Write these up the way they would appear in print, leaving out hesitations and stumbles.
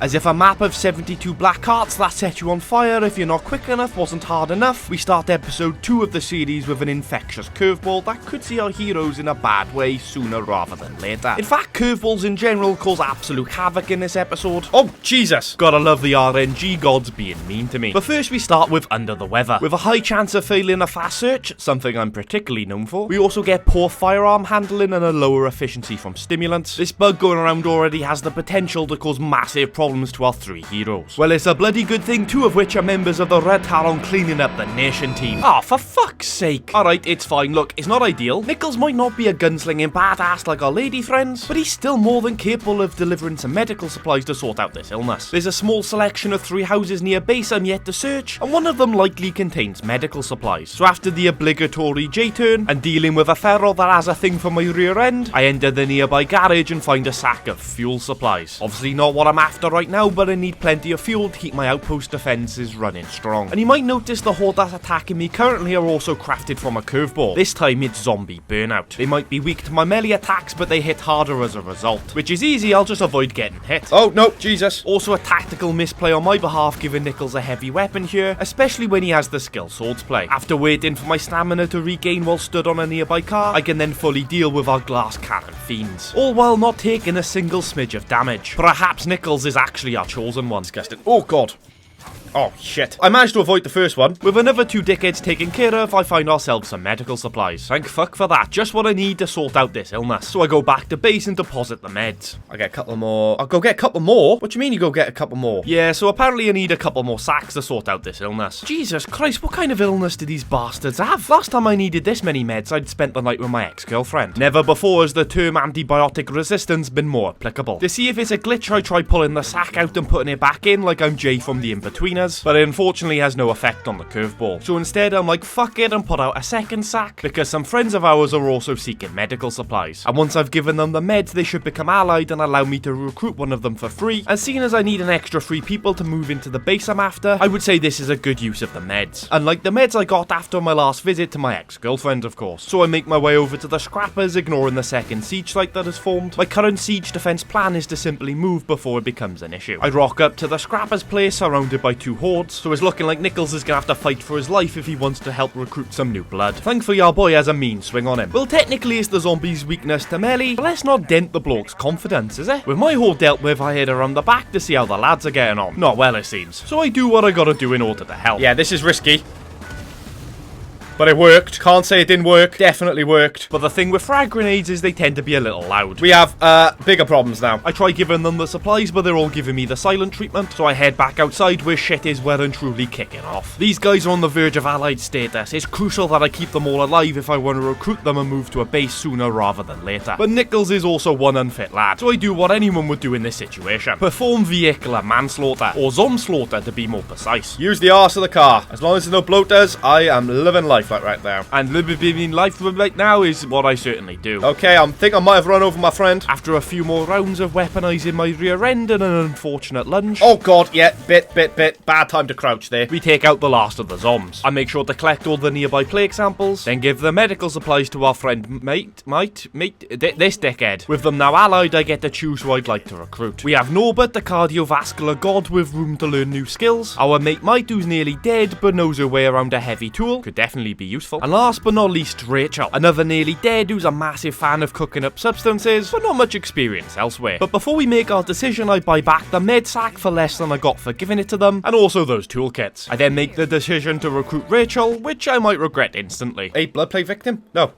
As if a map of 72 black hearts that set you on fire if you're not quick enough wasn't hard enough, we start episode 2 of the series with an infectious curveball that could see our heroes in a bad way sooner rather than later. In fact, curveballs in general cause absolute havoc in this episode. Oh, Jesus! Gotta love the RNG gods being mean to me. But first we start with under the weather. With a high chance of failing a fast search, something I'm particularly known for, we also get poor firearm handling and a lower efficiency from stimulants. This bug going around already has the potential to cause massive problems to our 3 heroes. Well, it's a bloody good thing 2 of which are members of the Red Talon cleaning up the nation team. Ah, for fuck's sake. Alright, it's fine. Look, it's not ideal. Nichols might not be a gunslinging badass like our lady friends, but he's still more than capable of delivering some medical supplies to sort out this illness. There's a small selection of 3 houses near base I'm yet to search, and one of them likely contains medical supplies. So after the obligatory J-turn, and dealing with a feral that has a thing for my rear end, I enter the nearby garage and find a sack of fuel supplies. Obviously not what I'm after right now, but I need plenty of fuel to keep my outpost defenses running strong. And you might notice the horde that's attacking me currently are also crafted from a curveball. This time it's zombie burnout. They might be weak to my melee attacks, but they hit harder as a result, which is easy. I'll just avoid getting hit. Oh no, Jesus. Also a tactical misplay on my behalf, giving Nichols a heavy weapon here, especially when he has the skill swordsplay. After waiting for my stamina to regain while stood on a nearby car, I can then fully deal with our glass cannon fiends, all while not taking a single smidge of damage. Perhaps Nichols is actually our chosen one. Disgusting. Oh god. Oh, shit. I managed to avoid the first one. With another 2 dickheads taken care of, I find ourselves some medical supplies. Thank fuck for that. Just what I need to sort out this illness. So I go back to base and deposit the meds. I get a couple more. I'll go get a couple more? What do you mean you go get a couple more? Yeah, so apparently I need a couple more sacks to sort out this illness. Jesus Christ, what kind of illness do these bastards have? Last time I needed this many meds, I'd spent the night with my ex-girlfriend. Never before has the term antibiotic resistance been more applicable. To see if it's a glitch, I try pulling the sack out and putting it back in like I'm Jay from the In-Betweeners, but it unfortunately has no effect on the curveball. So instead I'm like, fuck it, and put out a second sack, because some friends of ours are also seeking medical supplies. And once I've given them the meds, they should become allied and allow me to recruit one of them for free. And seeing as I need an extra 3 people to move into the base I'm after, I would say this is a good use of the meds. Unlike the meds I got after my last visit to my ex-girlfriend, of course. So I make my way over to the scrappers, ignoring the second siege site that has formed. My current siege defense plan is to simply move before it becomes an issue. I rock up to the scrappers place surrounded by 2 hordes, so it's looking like Nichols is gonna have to fight for his life if he wants to help recruit some new blood. Thankfully our boy has a mean swing on him. Well, technically it's the zombie's weakness to melee, but let's not dent the bloke's confidence, is it? With my horde dealt with, I head around the back to see how the lads are getting on. Not well, it seems. So I do what I gotta do in order to help. Yeah, this is risky, but it worked. Can't say it didn't work. Definitely worked. But the thing with frag grenades is they tend to be a little loud. We have, bigger problems now. I try giving them the supplies, but they're all giving me the silent treatment. So I head back outside where shit is well and truly kicking off. These guys are on the verge of allied status. It's crucial that I keep them all alive if I want to recruit them and move to a base sooner rather than later. But Nichols is also one unfit lad. So I do what anyone would do in this situation. Perform vehicular manslaughter, or zomslaughter to be more precise. Use the arse of the car. As long as there's no bloaters, I am living life right there. And living life right now is what I certainly do. Okay, I think I might have run over my friend. After a few more rounds of weaponizing my rear end and an unfortunate lunge. Oh god, yeah, bit. Bad time to crouch there. We take out the last of the zombs. I make sure to collect all the nearby plague samples, then give the medical supplies to our friend this dickhead. With them now allied, I get to choose who I'd like to recruit. We have Norbert, the cardiovascular god with room to learn new skills. Our mate Mite, who's nearly dead but knows her way around a heavy tool. Could definitely be useful. And last but not least, Rachel, another nearly dead who's a massive fan of cooking up substances, but not much experience elsewhere. But before we make our decision, I buy back the med sack for less than I got for giving it to them, and also those toolkits. I then make the decision to recruit Rachel, which I might regret instantly. A blood play victim? No.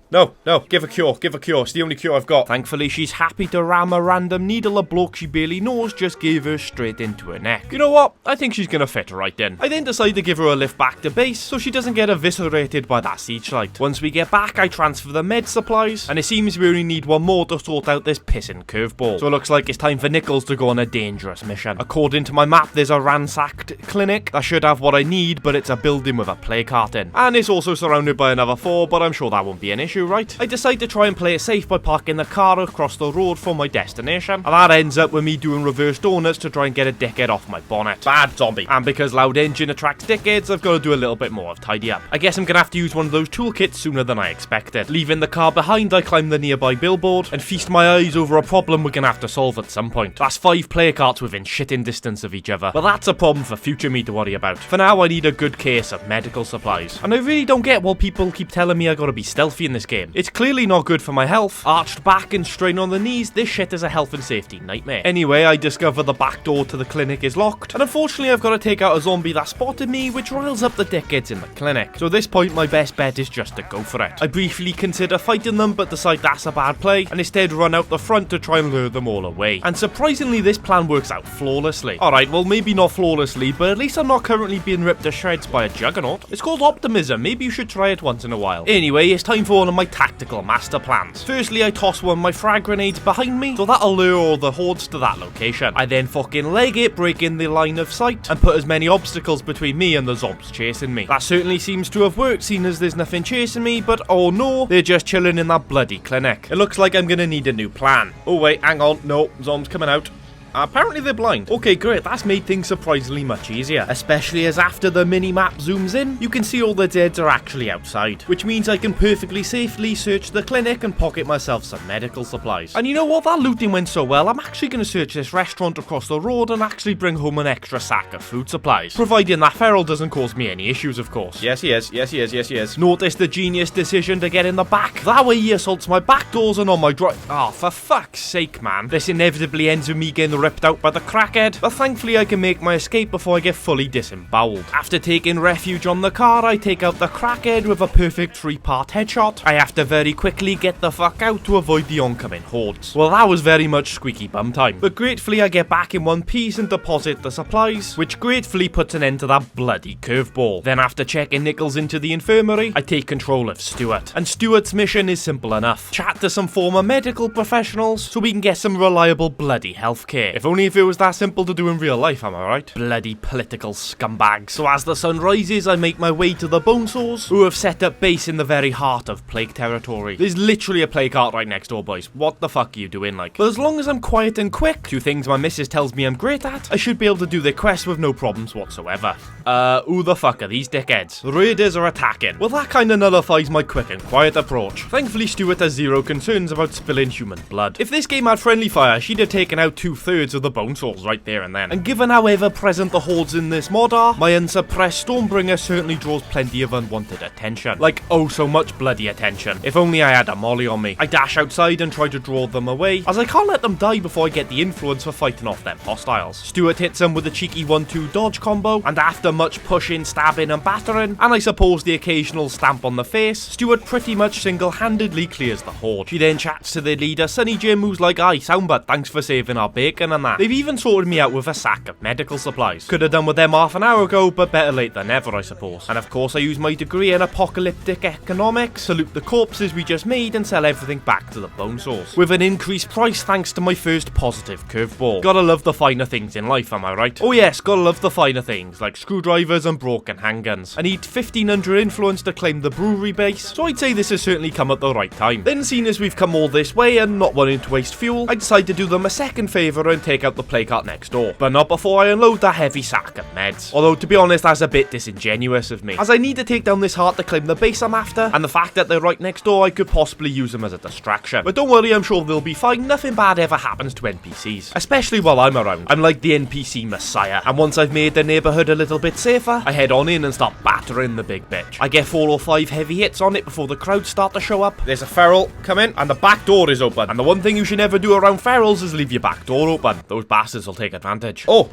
Give a cure. It's the only cure I've got. Thankfully, she's happy to ram a random needle a bloke she barely knows just gave her straight into her neck. You know what? I think she's gonna fit right in. I then decide to give her a lift back to base so she doesn't get eviscerated by that siege light. Once we get back, I transfer the med supplies, and it seems we only need one more to sort out this pissing curveball. So it looks like it's time for Nichols to go on a dangerous mission. According to my map, there's a ransacked clinic that should have what I need, but it's a building with a plague cart in. And it's also surrounded by another 4, but I'm sure that won't be an issue, right? I decide to try and play it safe by parking the car across the road from my destination, and that ends up with me doing reverse donuts to try and get a dickhead off my bonnet. Bad zombie. And because loud engine attracts dickheads, I've got to do a little bit more of tidy up. I guess I'm gonna have to use one of those toolkits sooner than I expected. Leaving the car behind, I climb the nearby billboard and feast my eyes over a problem we're gonna have to solve at some point. That's 5 player carts within shitting distance of each other. But that's a problem for future me to worry about. For now, I need a good case of medical supplies. And I really don't get why people keep telling me I gotta be stealthy in this game. It's clearly not good for my health. Arched back and strain on the knees, this shit is a health and safety nightmare. Anyway, I discover the back door to the clinic is locked, and unfortunately I've got to take out a zombie that spotted me, which riles up the dickheads in the clinic. So at this point, my best bet is just to go for it. I briefly consider fighting them, but decide that's a bad play, and instead run out the front to try and lure them all away. And surprisingly, this plan works out flawlessly. Alright, well maybe not flawlessly, but at least I'm not currently being ripped to shreds by a juggernaut. It's called optimism, maybe you should try it once in a while. Anyway, it's time for one of my tactical master plans. Firstly, I toss one of my frag grenades behind me, so that'll lure all the hordes to that location. I then fucking leg it, breaking the line of sight, and put as many obstacles between me and the zombies chasing me. That certainly seems to have worked, seeing as there's nothing chasing me, but oh no, they're just chilling in that bloody clinic. It looks like I'm gonna need a new plan. Oh wait, hang on, no, zombies coming out. Apparently they're blind. Okay, great, that's made things surprisingly much easier. Especially as after the mini-map zooms in, you can see all the deads are actually outside. Which means I can perfectly safely search the clinic and pocket myself some medical supplies. And you know what, that looting went so well, I'm actually going to search this restaurant across the road and actually bring home an extra sack of food supplies. Providing that feral doesn't cause me any issues, of course. Yes, he is. Yes, he is. Yes, he is. Notice the genius decision to get in the back. That way he assaults my back doors and on my drive. Oh, for fuck's sake, man. This inevitably ends with me getting ripped out by the crackhead, but thankfully I can make my escape before I get fully disemboweled. After taking refuge on the car, I take out the crackhead with a perfect 3-part headshot. I have to very quickly get the fuck out to avoid the oncoming hordes. Well, that was very much squeaky bum time, but gratefully I get back in one piece and deposit the supplies, which gratefully puts an end to that bloody curveball. Then after checking Nichols into the infirmary, I take control of Stuart. And Stuart's mission is simple enough. Chat to some former medical professionals so we can get some reliable bloody healthcare. If only if it was that simple to do in real life, am I right? Bloody political scumbags. So as the sun rises, I make my way to the Bonesaws, who have set up base in the very heart of plague territory. There's literally a plague cart right next door, boys. What the fuck are you doing, like? But as long as I'm quiet and quick, 2 things my missus tells me I'm great at, I should be able to do their quest with no problems whatsoever. Who the fuck are these dickheads? The raiders are attacking. Well, that kinda nullifies my quick and quiet approach. Thankfully, Stuart has zero concerns about spilling human blood. If this game had friendly fire, she'd have taken out 2/3 of the Bonesaws right there and then. And given how ever-present the hordes in this mod are, my unsuppressed Stormbringer certainly draws plenty of unwanted attention. Like, oh so much bloody attention. If only I had a molly on me. I dash outside and try to draw them away, as I can't let them die before I get the influence for fighting off them hostiles. Stuart hits them with a cheeky 1-2 dodge combo, and after much pushing, stabbing and battering, and I suppose the occasional stamp on the face, Stuart pretty much single-handedly clears the horde. She then chats to their leader, Sonny Jim, who's like, "Aye, Soundbud, thanks for saving our bacon and that." They've even sorted me out with a sack of medical supplies. Could have done with them half an hour ago, but better late than never, I suppose. And of course I use my degree in apocalyptic economics to loot the corpses we just made and sell everything back to the Bonesaws, with an increased price thanks to my first positive curveball. Gotta love the finer things in life, am I right? Oh yes, gotta love the finer things, like screwdrivers and broken handguns. I need 1500 influence to claim the brewery base, so I'd say this has certainly come at the right time. Then, seeing as we've come all this way and not wanting to waste fuel, I decide to do them a second favour and take out the plague cart next door. But not before I unload that heavy sack of meds. Although, to be honest, that's a bit disingenuous of me, as I need to take down this heart to claim the base I'm after, and the fact that they're right next door, I could possibly use them as a distraction. But don't worry, I'm sure they'll be fine. Nothing bad ever happens to NPCs, especially while I'm around. I'm like the NPC messiah, and once I've made the neighbourhood a little bit safer, I head on in and start battering the big bitch. I get 4 or 5 heavy hits on it before the crowds start to show up. There's a feral, come in, and the back door is open. And the one thing you should never do around ferals is leave your back door open. Those bastards will take advantage. Oh!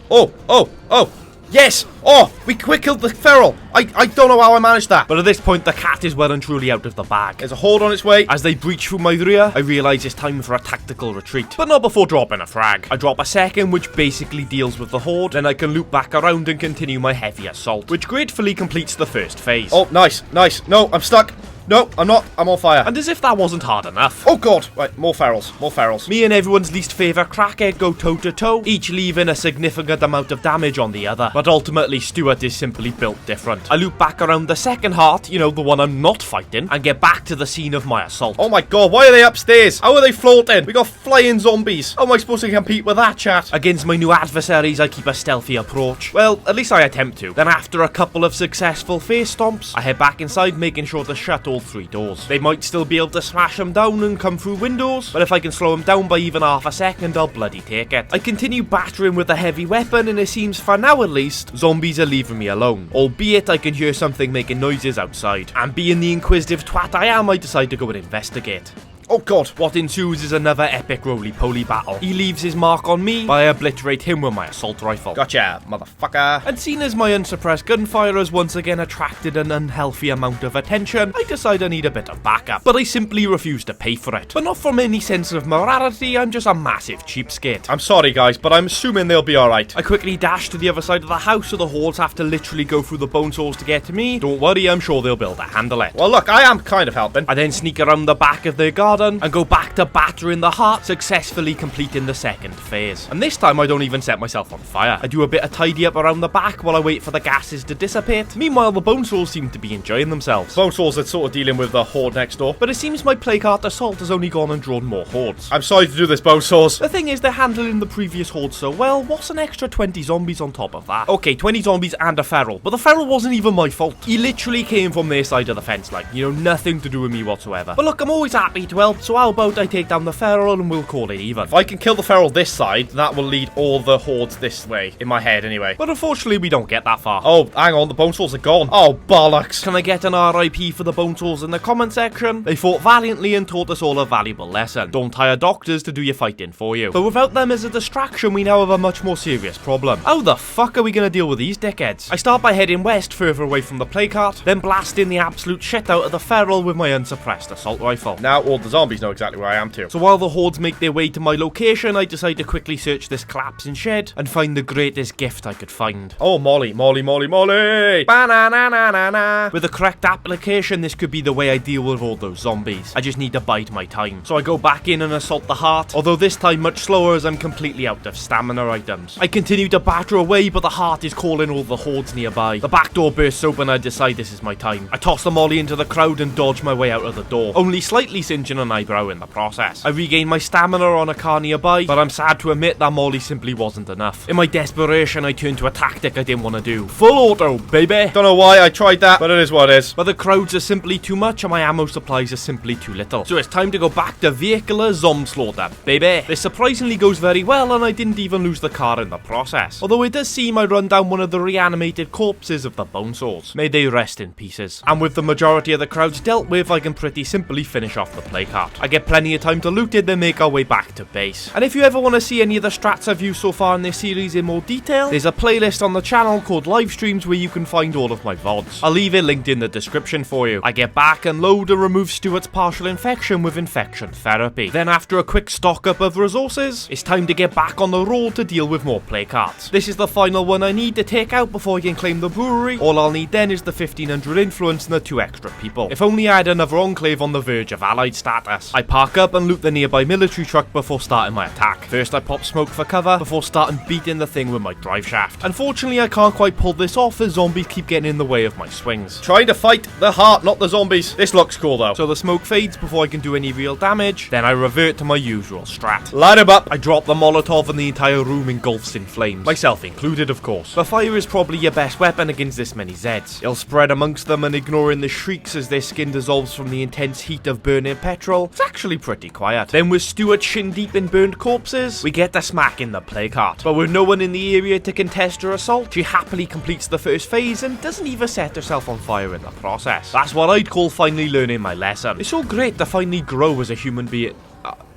Yes! Oh, we killed the feral. I don't know how I managed that. But at this point, the cat is well and truly out of the bag. There's a horde on its way. As they breach through my rear, I realise it's time for a tactical retreat. But not before dropping a frag. I drop a second, which basically deals with the horde. Then I can loop back around and continue my heavy assault, which gratefully completes the first phase. Oh, nice. No, I'm stuck. No, I'm not. I'm on fire. And as if that wasn't hard enough. Oh god. Right, more ferals. Me and everyone's least favourite crackhead go toe to toe, each leaving a significant amount of damage on the other. But ultimately Ultimately, Stuart is simply built different. I loop back around the second heart, you know, the one I'm not fighting, and get back to the scene of my assault. Oh my god, why are they upstairs? How are they floating? We got flying zombies. How am I supposed to compete with that, chat? Against my new adversaries, I keep a stealthy approach. Well, at least I attempt to. Then after a couple of successful face stomps, I head back inside, making sure to shut all 3 doors. They might still be able to smash them down and come through windows, but if I can slow them down by even half a second, I'll bloody take it. I continue battering with a heavy weapon, and it seems, for now at least, zombies are leaving me alone. Albeit I can hear something making noises outside. And being the inquisitive twat I am, I decide to go and investigate. Oh god, what ensues is another epic roly-poly battle. He leaves his mark on me, but I obliterate him with my assault rifle. Gotcha, motherfucker. And seeing as my unsuppressed gunfire has once again attracted an unhealthy amount of attention, I decide I need a bit of backup. But I simply refuse to pay for it. But not from any sense of morality, I'm just a massive cheapskate. I'm sorry guys, but I'm assuming they'll be alright. I quickly dash to the other side of the house so the hordes have to literally go through the bone saws to get to me. Don't worry, I'm sure they'll be able to handle it. Well look, I am kind of helping. I then sneak around the back of their garden and go back to battering the heart, successfully completing the second phase. And this time I don't even set myself on fire. I do a bit of tidy up around the back while I wait for the gases to dissipate. Meanwhile, the bone saws seem to be enjoying themselves. Bone saws are sort of dealing with the horde next door, but it seems my placard assault has only gone and drawn more hordes. I'm sorry to do this, bone saws. The thing is, they're handling the previous horde so well, what's an extra 20 zombies on top of that? Okay, 20 zombies and a feral, but the feral wasn't even my fault. He literally came from their side of the fence, like, you know, nothing to do with me whatsoever. But look, I'm always happy to help, so how about I take down the feral and we'll call it even. If I can kill the feral this side, that will lead all the hordes this way, in my head anyway. But unfortunately, we don't get that far. Oh, hang on, the bone saws are gone. Oh, bollocks. Can I get an RIP for the bone saws in the comment section? They fought valiantly and taught us all a valuable lesson. Don't hire doctors to do your fighting for you. But without them as a distraction, we now have a much more serious problem. How the fuck are we gonna deal with these dickheads? I start by heading west, further away from the placard, then blasting the absolute shit out of the feral with my unsuppressed assault rifle. Now all the zombies know exactly where I am too. So while the hordes make their way to my location, I decide to quickly search this collapsing shed and find the greatest gift I could find. Oh, Molly, Molly, Molly, Molly! Ba-na-na-na-na-na! With the correct application, this could be the way I deal with all those zombies. I just need to bide my time. So I go back in and assault the heart, although this time much slower as I'm completely out of stamina items. I continue to batter away, but the heart is calling all the hordes nearby. The back door bursts open and I decide this is my time. I toss the Molly into the crowd and dodge my way out of the door, only slightly singeing an eyebrow in the process. I regain my stamina on a car nearby, but I'm sad to admit that Molly simply wasn't enough. In my desperation, I turned to a tactic I didn't want to do. Full auto, baby! Don't know why I tried that, but it is what it is. But the crowds are simply too much and my ammo supplies are simply too little. So it's time to go back to vehicular slaughter, baby! This surprisingly goes very well and I didn't even lose the car in the process. Although it does seem I run down one of the reanimated corpses of the bone saws. May they rest in pieces. And with the majority of the crowds dealt with, I can pretty simply finish off the placard. I get plenty of time to loot it, then make our way back to base. And if you ever want to see any of the strats I've used so far in this series in more detail, there's a playlist on the channel called Live Streams where you can find all of my VODs. I'll leave it linked in the description for you. I get back and load and remove Stuart's partial infection with infection therapy. Then after a quick stock up of resources, it's time to get back on the road to deal with more placards. This is the final one I need to take out before I can claim the brewery. All I'll need then is the 1500 influence and the 2 extra people. If only I had another enclave on the verge of allied status. I park up and loot the nearby military truck before starting my attack. First I pop smoke for cover before starting beating the thing with my drive shaft. Unfortunately I can't quite pull this off as zombies keep getting in the way of my swings. Trying to fight the heart, not the zombies. This looks cool though. So the smoke fades before I can do any real damage. Then I revert to my usual strat. Light him up! I drop the Molotov and the entire room engulfs in flames. Myself included, of course. But fire is probably your best weapon against this many Zeds. It'll spread amongst them and ignoring the shrieks as their skin dissolves from the intense heat of burning petrol. It's actually pretty quiet. Then with Stuart shin deep in burned corpses, we get the smack in the placard. But with no one in the area to contest her assault, she happily completes the first phase and doesn't even set herself on fire in the process. That's what I'd call finally learning my lesson. It's so great to finally grow as a human being.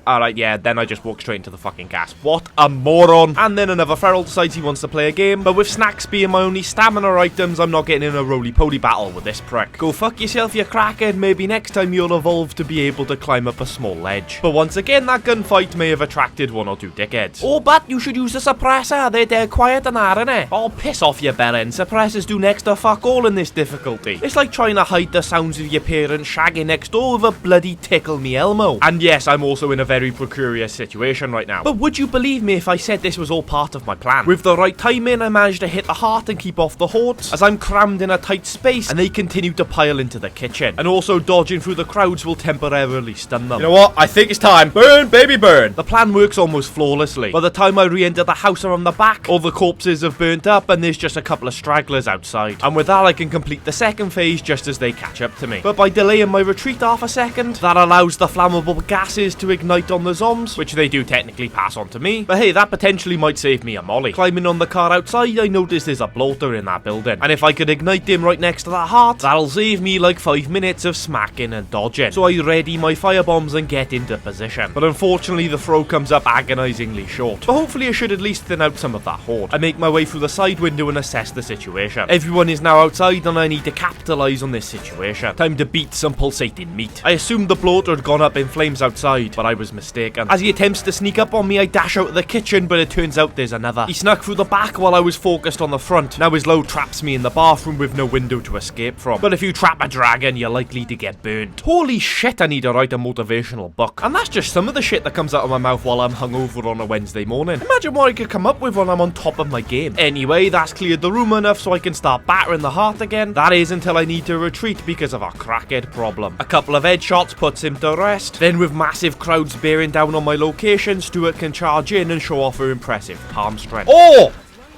Alright, yeah, then I just walk straight into the fucking gas. What a moron. And then another feral decides he wants to play a game, but with snacks being my only stamina items, I'm not getting in a roly-poly battle with this prick. Go fuck yourself, you crackhead. Maybe next time you'll evolve to be able to climb up a small ledge. But once again, that gunfight may have attracted 1 or 2 dickheads. Oh, but you should use the suppressor. They're dead quiet and that, innit? Oh, piss off, you bellend. Suppressors do next to fuck all in this difficulty. It's like trying to hide the sounds of your parents shagging next door with a bloody Tickle Me Elmo. And yes, I'm also in a very precarious situation right now. But would you believe me if I said this was all part of my plan? With the right timing, I managed to hit the heart and keep off the hordes, as I'm crammed in a tight space and they continue to pile into the kitchen. And also dodging through the crowds will temporarily stun them. You know what? I think it's time. Burn, baby, burn. The plan works almost flawlessly. By the time I re-enter the house around the back, all the corpses have burnt up and there's just a couple of stragglers outside. And with that, I can complete the second phase just as they catch up to me. But by delaying my retreat half a second, that allows the flammable gases to ignite on the zombies, which they do technically pass on to me. But hey, that potentially might save me a molly. Climbing on the car outside, I noticed there's a bloater in that building. And if I could ignite him right next to that heart, that'll save me like 5 minutes of smacking and dodging. So I ready my firebombs and get into position. But unfortunately, the throw comes up agonizingly short. But hopefully I should at least thin out some of that horde. I make my way through the side window and assess the situation. Everyone is now outside and I need to capitalize on this situation. Time to beat some pulsating meat. I assumed the bloater had gone up in flames outside, but I was mistaken. As he attempts to sneak up on me, I dash out of the kitchen, but it turns out there's another. He snuck through the back while I was focused on the front. Now his load traps me in the bathroom with no window to escape from. But if you trap a dragon, you're likely to get burnt. Holy shit, I need to write a motivational book. And that's just some of the shit that comes out of my mouth while I'm hungover on a Wednesday morning. Imagine what I could come up with when I'm on top of my game. Anyway, that's cleared the room enough so I can start battering the heart again. That is until I need to retreat because of our crackhead problem. A couple of headshots puts him to rest. Then with massive crowds bearing down on my location, Stuart can charge in and show off her impressive palm strength. Oh!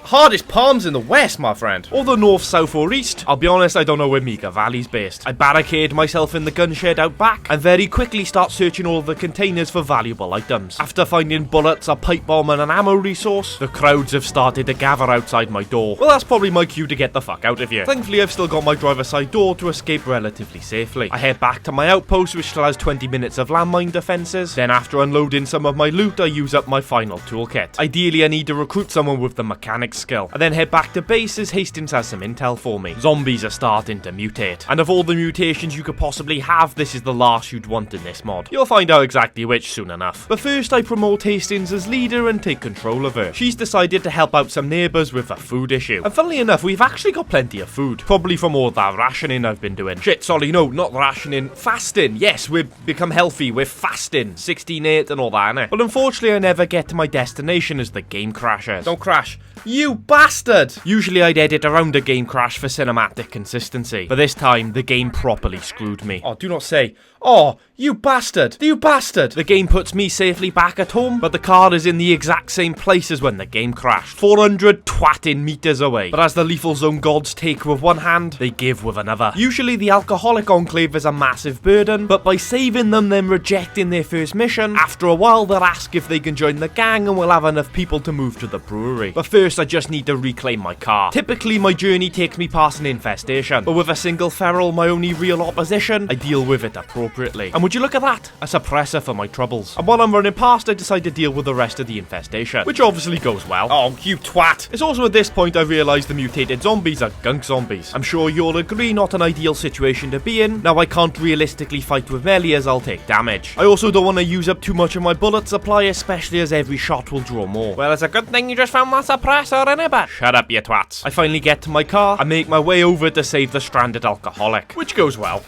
Hardest palms in the west, my friend. Or the north, south, or east. I'll be honest, I don't know where Mika Valley's based. I barricade myself in the gun shed out back and very quickly start searching all the containers for valuable items. After finding bullets, a pipe bomb, and an ammo resource, the crowds have started to gather outside my door. Well, that's probably my cue to get the fuck out of here. Thankfully, I've still got my driver's side door to escape relatively safely. I head back to my outpost, which still has 20 minutes of landmine defenses. Then after unloading some of my loot, I use up my final toolkit. Ideally, I need to recruit someone with the mechanics skill. I then head back to base as Hastings has some intel for me. Zombies are starting to mutate. And of all the mutations you could possibly have, this is the last you'd want in this mod. You'll find out exactly which soon enough. But first I promote Hastings as leader and take control of her. She's decided to help out some neighbours with a food issue. And funnily enough, we've actually got plenty of food. Probably from all that rationing I've been doing. Shit, sorry, no, not rationing. Fasting. Yes, we've become healthy. We're fasting. 16-8 and all that, innit? But unfortunately I never get to my destination as the game crashes. Don't crash. You bastard! Usually I'd edit around a game crash for cinematic consistency, but this time the game properly screwed me. Oh, do not say, oh, you bastard! You bastard! The game puts me safely back at home, but the car is in the exact same place as when the game crashed. 400 twatting meters away. But as the lethal zone gods take with one hand, they give with another. Usually the alcoholic enclave is a massive burden, but by saving them then rejecting their first mission, after a while they'll ask if they can join the gang and we'll have enough people to move to the brewery. But first I just need to reclaim my car. Typically my journey takes me past an infestation, but with a single feral, my only real opposition, I deal with it appropriately. And would you look at that? A suppressor for my troubles. And while I'm running past, I decide to deal with the rest of the infestation, which obviously goes well. Oh, you twat. It's also at this point I realise the mutated zombies are gunk zombies. I'm sure you'll agree not an ideal situation to be in. Now I can't realistically fight with melee as I'll take damage. I also don't want to use up too much of my bullet supply, especially as every shot will draw more. Well, it's a good thing you just found that suppressor in it, but shut up, you twats. I finally get to my car and make my way over to save the stranded alcoholic, which goes well.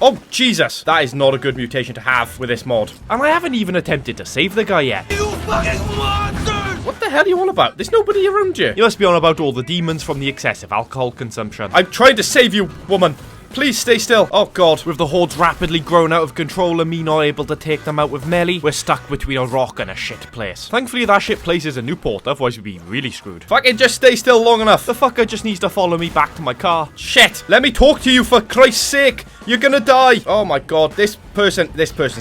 Oh, Jesus! That is not a good mutation to have with this mod. And I haven't even attempted to save the guy yet. You fucking monsters! What the hell are you on about? There's nobody around you. You must be on about all the demons from the excessive alcohol consumption. I'm trying to save you, woman. Please stay still. Oh god. With the hordes rapidly growing out of control and me not able to take them out with melee, we're stuck between a rock and a shit place. Thankfully that shit place is a new port, otherwise we'd be really screwed. Fucking just stay still long enough. The fucker just needs to follow me back to my car. Shit. Let me talk to you for Christ's sake. You're gonna die. Oh my god. This person's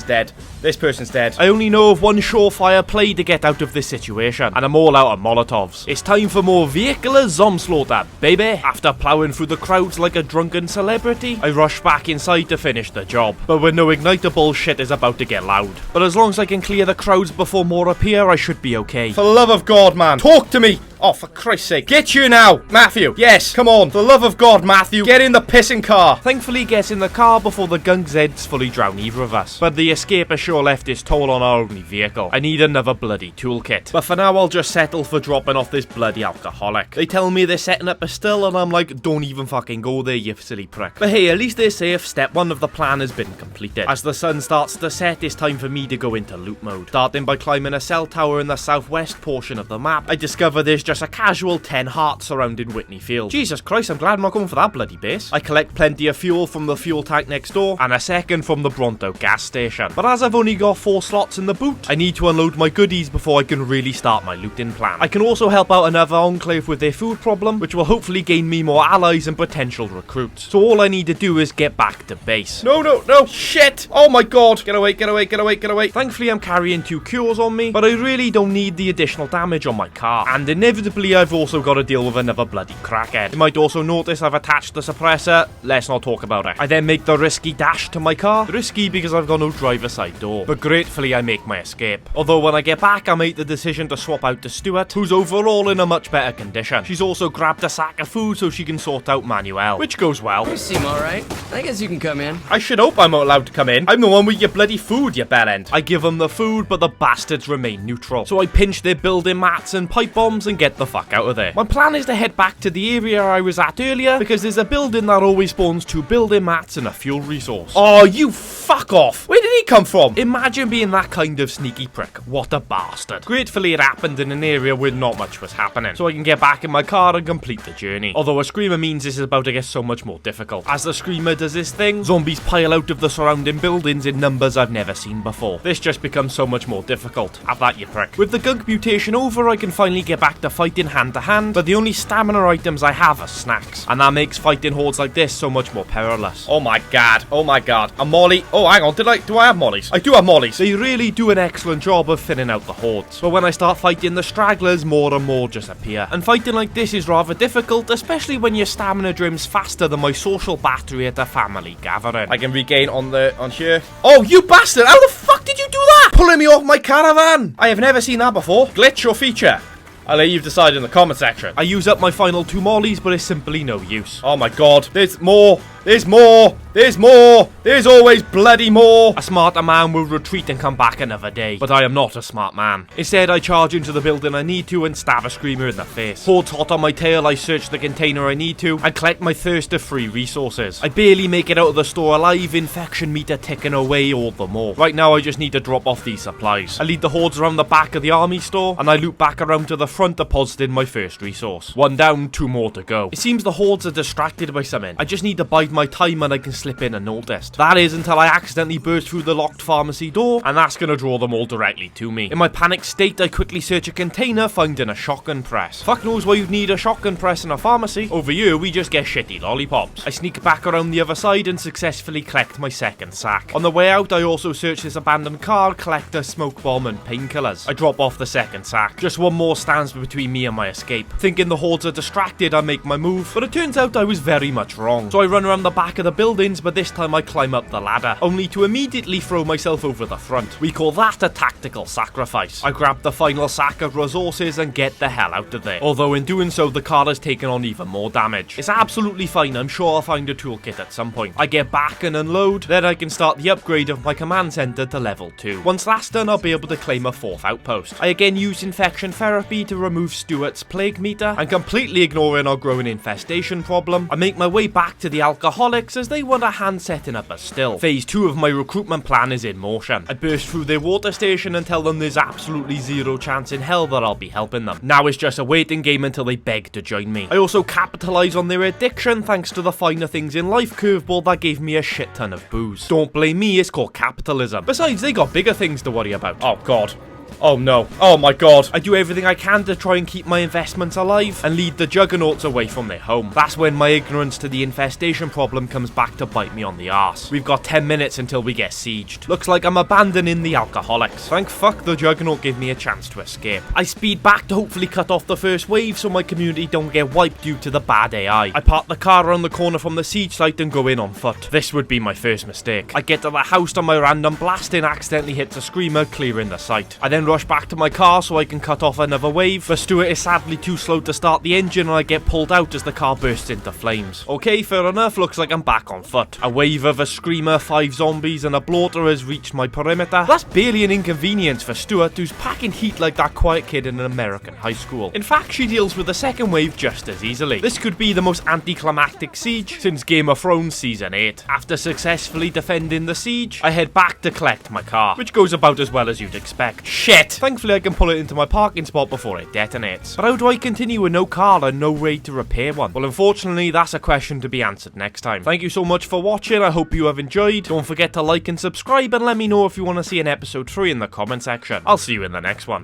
dead. This person's dead. I only know of one surefire play to get out of this situation, and I'm all out of Molotovs. It's time for more vehicular Zomslaughter, baby. After ploughing through the crowds like a drunken celebrity, I rush back inside to finish the job. But when no igniter bullshit is about to get loud. But as long as I can clear the crowds before more appear, I should be okay. For the love of God, man. Talk to me. Oh, for Christ's sake. Get you now, Matthew. Yes, come on. For the love of God, Matthew. Get in the pissing car. Thankfully, get in the car before the gunk Zeds fully drown either of us. But the escape has sure left its toll on our only vehicle. I need another bloody toolkit. But for now, I'll just settle for dropping off this bloody alcoholic. They tell me they're setting up a still, and I'm like, don't even fucking go there, you silly prick. But hey, at least they're safe. Step 1 of the plan has been completed. As the sun starts to set, it's time for me to go into loot mode. Starting by climbing a cell tower in the southwest portion of the map, I discover there's just a casual 10 hearts surrounding Whitney Field. Jesus Christ, I'm glad I'm not going for that bloody base. I collect plenty of fuel from the fuel tank next door, and a second from the Bronto gas station. But as I've only got 4 slots in the boot, I need to unload my goodies before I can really start my looting plan. I can also help out another enclave with their food problem, which will hopefully gain me more allies and potential recruits. So all I need to do is get back to base. No, no, no, shit! Oh my god! Get away, get away, get away, get away. Thankfully I'm carrying 2 cures on me, but I really don't need the additional damage on my car. And inevitably I've also got to deal with another bloody crackhead. You might also notice I've attached the suppressor. Let's not talk about it. I then make the risky dash to my car. Risky because I've got no driver's side door. But gratefully I make my escape. Although when I get back I make the decision to swap out to Stuart, who's overall in a much better condition. She's also grabbed a sack of food so she can sort out Manuel, which goes well. You seem alright. I guess you can come in. I should hope I'm allowed to come in. I'm the one with your bloody food, you bellend. I give them the food, but the bastards remain neutral. So I pinch their building mats and pipe bombs and get the fuck out of there. My plan is to head back to the area I was at earlier, because there's a building that always spawns 2 building mats and a fuel resource. Oh, you fuck off. Where did he come from? Imagine being that kind of sneaky prick. What a bastard. Gratefully it happened in an area where not much was happening, so I can get back in my car and complete the journey. Although a screamer means this is about to get so much more difficult. As the screamer does this thing, zombies pile out of the surrounding buildings in numbers I've never seen before. This just becomes so much more difficult. Have that, you prick. With the gunk mutation over, I can finally get back to fighting hand to hand, but the only stamina items I have are snacks, and that makes fighting hordes like this so much more perilous. Oh my god, oh my god. A molly. Oh, hang on, do I have mollies? I do have mollies. They really do an excellent job of thinning out the hordes, but when I start fighting the stragglers, more and more just appear. And fighting like this is rather difficult, especially when your stamina drains faster than my social battery at a family gathering. I can regain on here. Oh, you bastard! How the fuck did you do that? Pulling me off my caravan! I have never seen that before. Glitch or feature? I'll let you decide in the comment section. I use up my final 2 mollies, but it's simply no use. Oh my god. There's more. There's more. There's more. There's always bloody more. A smarter man will retreat and come back another day, but I am not a smart man. Instead, I charge into the building I need to and stab a screamer in the face. Hordes hot on my tail, I search the container I need to and collect my thirst of free resources. I barely make it out of the store alive, infection meter ticking away all the more. Right now, I just need to drop off these supplies. I lead the hordes around the back of the army store, and I loop back around to the front, depositing my first resource. 1 down, 2 more to go. It seems the hordes are distracted by something. I just need to bide my time and I can slip in unnoticed. That is until I accidentally burst through the locked pharmacy door, and that's gonna draw them all directly to me. In my panicked state, I quickly search a container, finding a shotgun press. Fuck knows why you'd need a shotgun press in a pharmacy. Over here, we just get shitty lollipops. I sneak back around the other side and successfully collect my second sack. On the way out, I also search this abandoned car, collect a smoke bomb and painkillers. I drop off the second sack. Just 1 more stands between me and my escape. Thinking the hordes are distracted, I make my move, but it turns out I was very much wrong. So I run around the back of the buildings, but this time I climb up the ladder, only to immediately throw myself over the front. We call that a tactical sacrifice. I grab the final sack of resources and get the hell out of there. Although in doing so, the car has taken on even more damage. It's absolutely fine, I'm sure I'll find a toolkit at some point. I get back and unload, then I can start the upgrade of my command center to level 2. Once that's done, I'll be able to claim a 4th outpost. I again use infection therapy to remove Stuart's plague meter, and completely ignoring our growing infestation problem, I make my way back to the alcoholics as they want a hand setting up a still. Phase 2 of my recruitment plan is in motion. I burst through their water station and tell them there's absolutely 0 chance in hell that I'll be helping them. Now it's just a waiting game until they beg to join me. I also capitalize on their addiction thanks to the finer things in life curveball that gave me a shit ton of booze. Don't blame me, it's called capitalism. Besides, they got bigger things to worry about. Oh god. Oh no. Oh my god. I do everything I can to try and keep my investments alive and lead the juggernauts away from their home. That's when my ignorance to the infestation problem comes back to bite me on the arse. We've got 10 minutes until we get sieged. Looks like I'm abandoning the alcoholics. Thank fuck the juggernaut gave me a chance to escape. I speed back to hopefully cut off the first wave so my community don't get wiped due to the bad AI. I park the car around the corner from the siege site and go in on foot. This would be my first mistake. I get to the house on my random blasting accidentally hits a screamer, clearing the site. I then rush back to my car so I can cut off another wave, but Stuart is sadly too slow to start the engine and I get pulled out as the car bursts into flames. Okay, fair enough, looks like I'm back on foot. A wave of a screamer, 5 zombies and a bloater has reached my perimeter. That's barely an inconvenience for Stuart, who's packing heat like that quiet kid in an American high school. In fact, she deals with the second wave just as easily. This could be the most anticlimactic siege since Game of Thrones Season 8. After successfully defending the siege, I head back to collect my car, which goes about as well as you'd expect. Shit! Thankfully I can pull it into my parking spot before it detonates. But how do I continue with no car and no way to repair one? Well, unfortunately, that's a question to be answered next time. Thank you so much for watching, I hope you have enjoyed. Don't forget to like and subscribe and let me know if you want to see an episode 3 in the comment section. I'll see you in the next one.